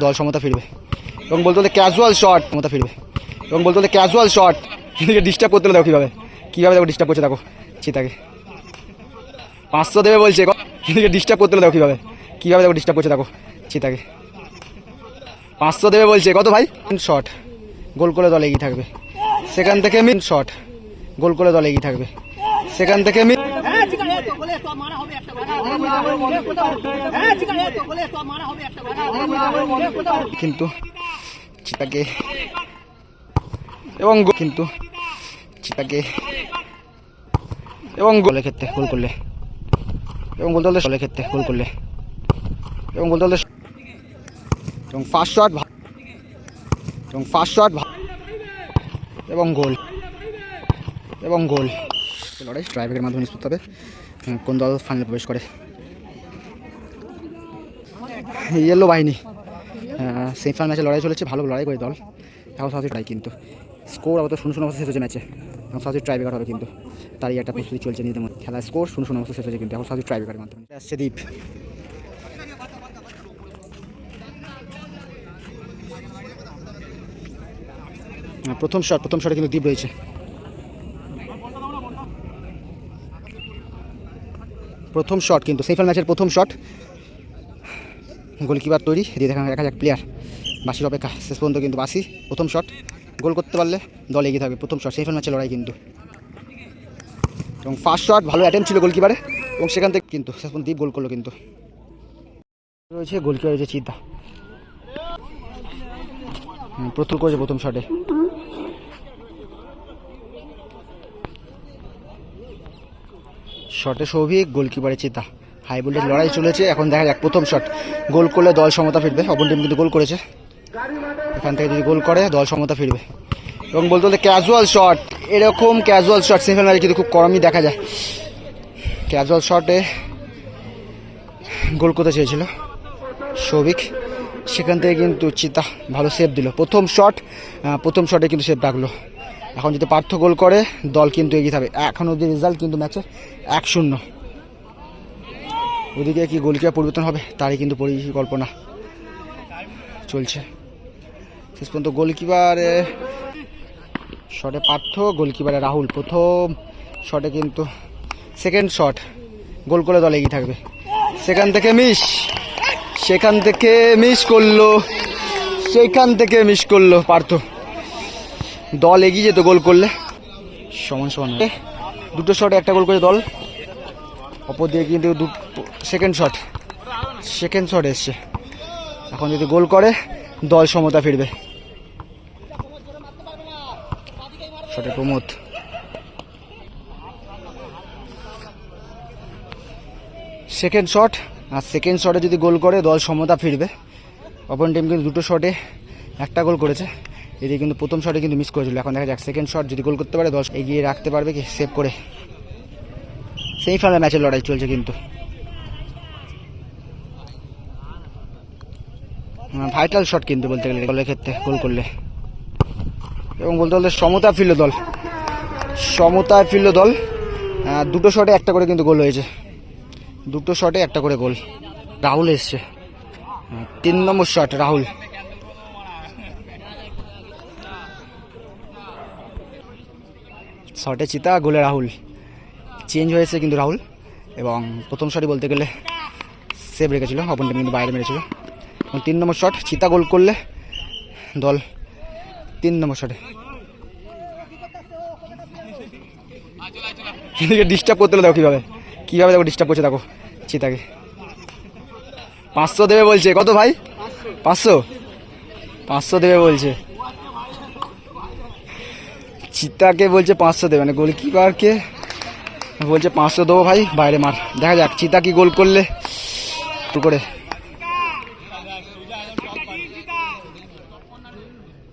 দল সমতা ফিরবে এবং বলতে বলতে ক্যাজুয়াল শট সমতা ফিরবে এবং বলতে বলতে ক্যাজুয়াল শট কিন্তু ডিস্টার্ব করতে দেখো কীভাবে দেখো ডিস্টার্ব করছে দেখো চিতাকে 500 দেবে বলছে কিন্তু ডিস্টার্ব করতে দেখো কীভাবে দেখো ডিস্টার্ব করছে দেখো চিতাকে 500 দেবে বলছে কত ভাই শট গোল করে দল এগিয়ে থাকবে সেখান থেকে মিন শট গোল করে দল এগিয়ে থাকবে সেখান থেকে মিন কিন্তু চিতাকে এবং কিন্তু চিতাকে এবং গোলের ক্ষেত্রে গোল করলে এবং বলতে বলতে গোলের ক্ষেত্রে গোল করলে এবং বলতে বলতে এবং ফার্স্ট শট এবং গোল লড়াই ট্রাইব্রেকের মাধ্যমে নিষ্পত্তি হবে কোন দল ফাইনালে প্রবেশ করে। ইয়েলো বাহিনী সেমিফাইনাল ম্যাচে লড়াই চলেছে, ভালো লড়াই করে দল এখন সাউথ ট্রাই কিন্তু স্কোর আবার 0-0 অবস্থা শেষ হচ্ছে ম্যাচে এখন সাউথ ট্রাইব্রেকার হবে কিন্তু তারই একটা প্রস্তুতি চলছে নিজেদের মধ্যে খেলার স্কোর 0-0 অবস্থা শেষ হচ্ছে কিন্তু এখন সাউথ ট্রাইব্রেকারের মাধ্যমে আসছে দ্বীপ প্রথম শটে কিন্তু দ্বীপ রয়েছে প্রথম শট কিন্তু সেমিফাইনাল ম্যাচের প্রথম শট গোলকিপার তৈরি দিয়ে দেখা যাক প্লেয়ার বাসির অপেক্ষা শেষ পর্যন্ত কিন্তু বাসি প্রথম শট গোল করতে পারলে দল এগিয়ে থাকবে প্রথম শট সেমিফাইনাল ম্যাচের লড়াই কিন্তু এবং ফার্স্ট শট ভালো অ্যাটেম্প ছিল গোলকিপারে এবং সেখান থেকে কিন্তু শেষ পর্যন্ত দ্বীপ গোল করলো কিন্তু রয়েছে গোলকিপার রয়েছে চিতা প্রথম করেছে প্রথম শটে সৌভিক গোলকিপারে চিতা হাই ভোল্টেজ লড়াই চলেছে এখন দেখা যাক প্রথম শট গোল করলে দল সমতা ফিরবে অপর টিম কিন্তু গোল করেছে এখান থেকে যদি গোল করে দল সমতা ফিরবে এবং বলতে বলতে ক্যাজুয়াল শট এরকম ক্যাজুয়াল শট সেমিফাইনালে কিন্তু খুব কমই দেখা যায় ক্যাজুয়াল শটে গোল করতে চেয়েছিল সৌভিক সেখান থেকে কিন্তু চিতা ভালো সেভ দিল প্রথম শটে কিন্তু সেভ রাখলো এখন যদি পার্থ গোল করে দল কিন্তু এগিয়ে থাকবে এখন অবধি রেজাল্ট কিন্তু ম্যাচে 1-0 ওদিকে কি গোলকিপার পরিবর্তন হবে তারই কিন্তু পরিকল্পনা চলছে শেষ পর্যন্ত গোলকিপারে শটে পার্থ গোলকিপারে রাহুল প্রথম শটে কিন্তু সেকেন্ড শট গোল করে দল এগিয়ে থাকবে সেখান থেকে মিস করলো পার্থ দল এগিয়ে যেত গোল করলে সমান দুটো শটে একটা গোল করে দল অপর দিকে কিন্তু সেকেন্ড শট এসছে এখন যদি গোল করে দল সমতা ফিরবে শটে প্রমোদ সেকেন্ড শটে যদি গোল করে দল সমতা ফিরবে অপর টিম কিন্তু দুটো শটে একটা গোল করেছে এদিকে কিন্তু প্রথম শটে কিন্তু মিস করেছিল এখন দেখা যাক সেকেন্ড শট যদি গোল করতে পারে দল এগিয়ে রাখতে পারবে কি সেভ করে সেমিফাইনাল ম্যাচের লড়াই চলছে কিন্তু ভাইটাল শট কিন্তু বলতে গেলে গোলের ক্ষেত্রে গোল করলে এবং বলতে বলতে সমতায় ফিরল দল দুটো শটে একটা করে কিন্তু গোল হয়েছে দুটো শটে একটা করে গোল রাহুল এসছে 3 নম্বর শট রাহুল শটে চিতা গোলে রাহুল চেঞ্জ হয়েছে কিন্তু রাহুল এবং প্রথম শটই বলতে গেলে সেভ রেখেছিল অপর টিম কিন্তু বাইরে মেরেছিল এবং 3 নম্বর শট চিতা গোল করলে দল 3 নম্বর শটে ডিস্টার্ব করতে দেখো কীভাবে দেখো ডিস্টার্ব করছে দেখো চিতাকে 500 দেবে বলছে কত ভাই 500 দেবে বলছে চিতাকে বলছে 500 দেবে মানে গোলকিপারকে বলছে 500 দেবো ভাই বাইরে মার দেখা যাক চিতা কি গোল করলে একটু করে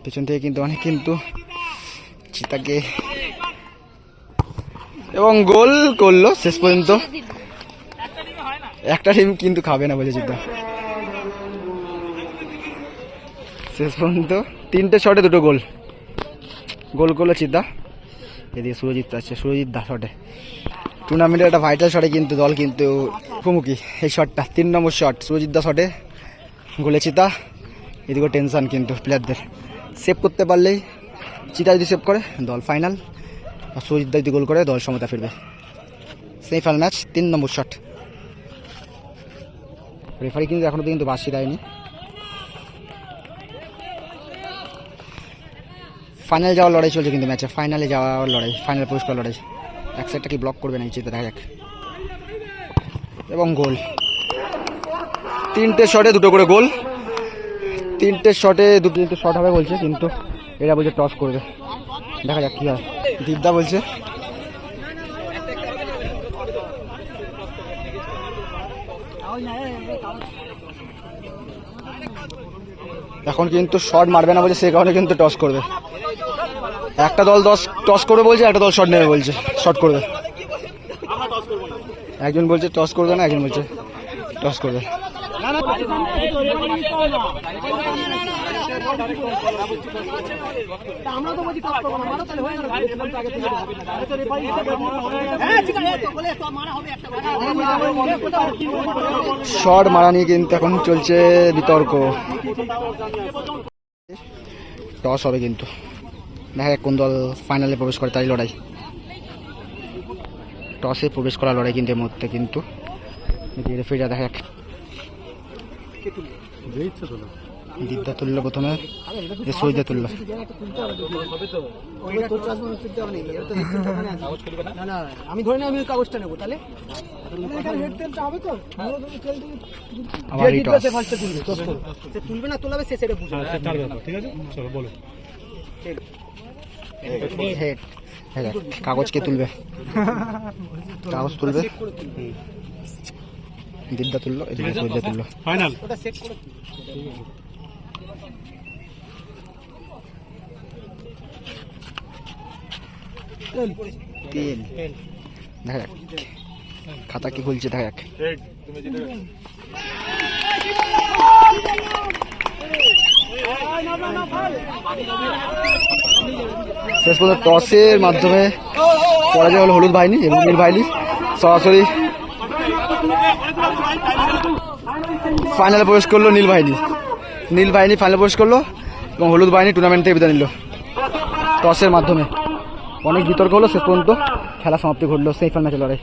পেছন থেকে কিন্তু অনেক কিন্তু চিতাকে এবং গোল করলো শেষ পর্যন্ত একটা টিম কিন্তু খাবে না বলে চিতা শেষ পর্যন্ত 3টে শটে 2টো গোল করলো চিতা এদিকে সুরজিৎ আছে সুরজিৎ দা শটে টুর্নামেন্টের একটা ভাইটাল শটে কিন্তু দল কিন্তু মুখোমুখি এই শটটা 3 নম্বর শট সুরজিৎ দা শটে গোলে চিতা এদিকেও টেনশন কিন্তু প্লেয়ারদের। সেভ করতে পারলেই, চিতা যদি সেভ করে দল ফাইনাল, আর সুজিত যদি গোল করে দল সমতা ফিরবে। সেমিফাইনাল ম্যাচ 3 নম্বর শট। রেফারি কিন্তু এখনও পর্যন্ত বাঁশি দেয়নি। ফাইনাল যাওয়ার লড়াই চলছে কিন্তু ম্যাচে, ফাইনালে যাওয়ার লড়াই, ফাইনাল পুরস্কার লড়াই। এক সাইডটা কি ব্লক করবে না, চিন্তা দেখা যাক। এবং গোল, 3টে শটে 2টো করে গোল। 3টে শটে 2টো শট হবে বলছে, কিন্তু এরা বলছে টস করবে, দেখা যাক কী হয়। দীপদা বলছে এখন কিন্তু শট মারবে না বলছে, সে কারণে কিন্তু টস করবে। একটা দল টস করবে বলছে, একটা দল শট নেবে বলছে, শট করবে। একজন বলছে টস করবে না, একজন বলছে টস করবে। শট মারা নিয়ে কিন্তু এখন চলছে বিতর্ক। টস হবে কিন্তু, দেখা যাক কোন দল ফাইনালে প্রবেশ করে, তাই লড়াই। টসে প্রবেশ করা লড়াই কিন্তু এর মধ্যে, কিন্তু রেফারিরা দেখা যাক। দীপদা তুললো প্রথমে, সুজিত তুললো। আমি ধরে আমি কাগজটা নেবো তাহলে তুলবে না, তোলাবে সে সেটা বুঝবে। ঠিক আছে, চলো বলো। কাগজ কে তুলবে? কাগজ তুলবে, দীপদা তুললো, এদিকে সুজিত তুললো। ফাইনাল তিন, দেখা যাক খাতা কি খুলছে, দেখা যাক। শেষ পর্যন্ত টসের মাধ্যমে পরাজয় হলো হলুদ বাহিনী, এবং নীল বাহিনী সরাসরি ফাইনালে প্রবেশ করলো। নীল বাহিনী ফাইনালে প্রবেশ করলো, এবং হলুদ বাহিনী টুর্নামেন্ট থেকে বিদায় নিল টসের মাধ্যমে। অনেক বিতর্ক হলো, শেষ পর্যন্ত খেলা সমাপ্তি ঘটলো, সেমিফাইনাল ম্যাচের লড়াই।